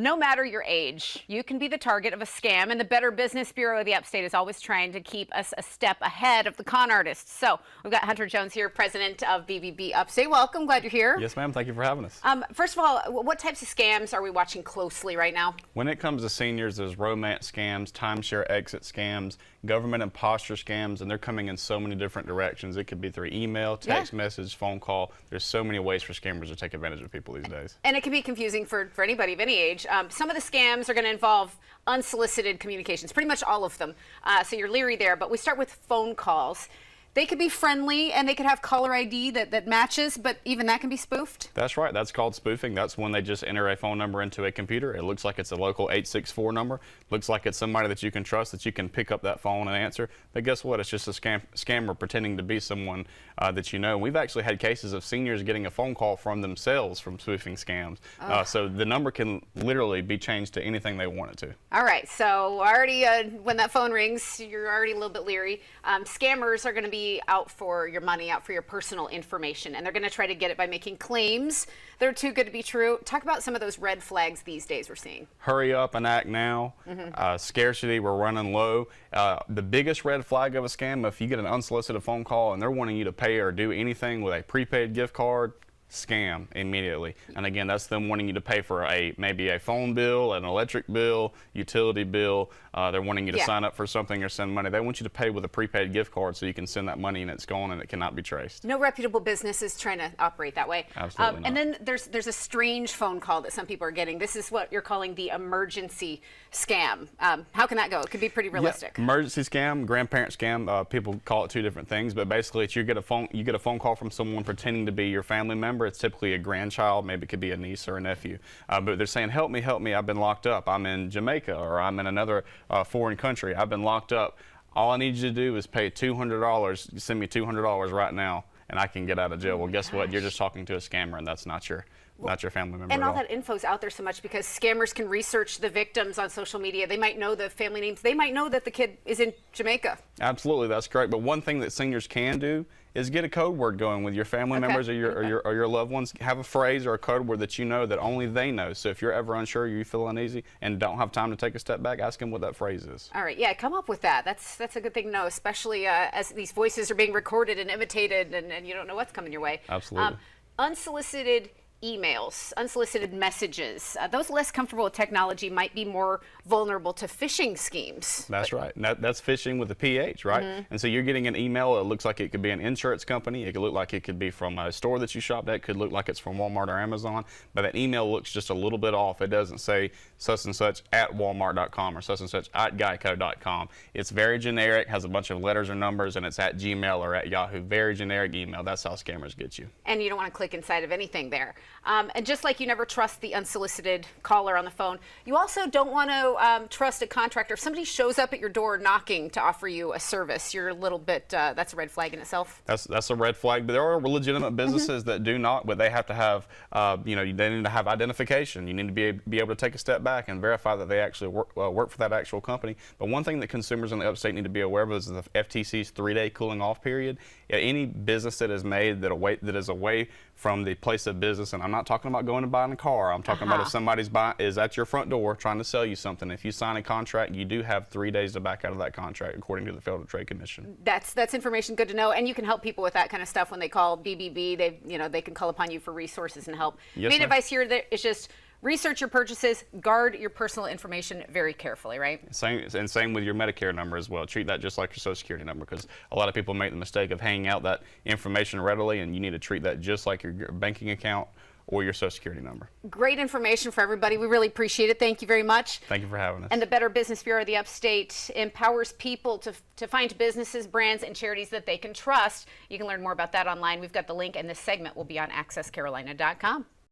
No matter your age, you can be the target of a scam, and the Better Business Bureau of the Upstate is always trying to keep us a step ahead of the con artists. So we've got Hunter Jones here, president of BBB Upstate. Welcome, glad you're here. Yes, ma'am. Thank you for having us. First of all, what types of scams are we watching closely right now? When it comes to seniors, there's romance scams, timeshare exit scams, government imposter scams, and they're coming in so many different directions. It could be through email, text message, phone call. There's so many ways for scammers to take advantage of people these days. And it can be confusing for anybody of any age. Some of the scams are going to involve unsolicited communications, pretty much all of them. So you're leery there, but we start with phone calls. They could be friendly and they could have caller ID that matches, but even that can be spoofed? That's right. That's called spoofing. That's when they just enter a phone number into a computer. It looks like it's a local 864 number. Looks like it's somebody that you can trust, that you can pick up that phone and answer. But guess what? It's just a scammer pretending to be someone that you know. We've actually had cases of seniors getting a phone call from themselves from spoofing scams. So the number can literally be changed to anything they want it to. All right. So already when that phone rings, you're already a little bit leery. Scammers are going to be out for your money, out for your personal information, and they're going to try to get it by making claims that are too good to be true. Talk about some of those red flags these days we're seeing. Hurry up and act now. Scarcity, we're running low. The biggest red flag of a scam, if you get an unsolicited phone call and they're wanting you to pay or do anything with a prepaid gift card, scam immediately. And again, that's them wanting you to pay for maybe a phone bill, an electric bill, utility bill. They're wanting you to sign up for something or send money. They want you to pay with a prepaid gift card so you can send that money and it's gone and it cannot be traced. No reputable business is trying to operate that way. Absolutely not. And then there's a strange phone call that some people are getting. This is what you're calling the emergency scam. How can that go? It could be pretty realistic. Yeah, emergency scam, grandparent scam. People call it two different things, but basically it's you get a phone call from someone pretending to be your family member. It's typically a grandchild, maybe it could be a niece or a nephew, but they're saying, help me, I've been locked up, I'm in Jamaica or I'm in another foreign country, I've been locked up, all I need you to do is pay $200, send me $200 right now and I can get out of jail. Well, guess what, you're just talking to a scammer and that's not your family member and at all that info's out there so much because scammers can research the victims on social media. They might know the family names. They might know that the kid is in Jamaica. Absolutely, that's correct. But one thing that seniors can do is get a code word going with your family members or your loved ones. Have a phrase or a code word that you know that only they know. So if you're ever unsure, you feel uneasy and don't have time to take a step back, ask them what that phrase is. All right, yeah, come up with that. That's a good thing to know, especially as these voices are being recorded and imitated and you don't know what's coming your way. Absolutely. Unsolicited emails, unsolicited messages, those less comfortable with technology might be more vulnerable to phishing schemes. That's right. That's phishing with a PH, right? And so you're getting an email, it looks like it could be an insurance company, it could look like it could be from a store that you shopped at, it could look like it's from Walmart or Amazon, but that email looks just a little bit off. It doesn't say such and such at walmart.com or such and such at geico.com. It's very generic, has a bunch of letters or numbers, and it's at Gmail or at Yahoo. Very generic email. That's how scammers get you. And you don't want to click inside of anything there. And just like you never trust the unsolicited caller on the phone, you also don't want to trust a contractor. If somebody shows up at your door knocking to offer you a service, you're a little bit, that's a red flag in itself. That's a red flag, but there are legitimate businesses that do not, but they have to have, they need to have identification. You need to be able to take a step back and verify that they actually work for that actual company. But one thing that consumers in the upstate need to be aware of is the FTC's 3-day cooling off period. Any business that is made that is away from the place of business, and I'm not talking about going and buying a car, I'm talking about if somebody's is at your front door trying to sell you something. If you sign a contract, you do have 3 days to back out of that contract according to the Federal Trade Commission. That's information good to know, and you can help people with that kind of stuff when they call BBB. They can call upon you for resources and help. Yes, Main advice here is just research your purchases, guard your personal information very carefully, right? Same with your Medicare number as well. Treat that just like your Social Security number, because a lot of people make the mistake of hanging out that information readily, and you need to treat that just like your banking account or your Social Security number. Great information for everybody. We really appreciate it. Thank you very much. Thank you for having us. And the Better Business Bureau of the Upstate empowers people to find businesses, brands, and charities that they can trust. You can learn more about that online. We've got the link, and this segment will be on accesscarolina.com.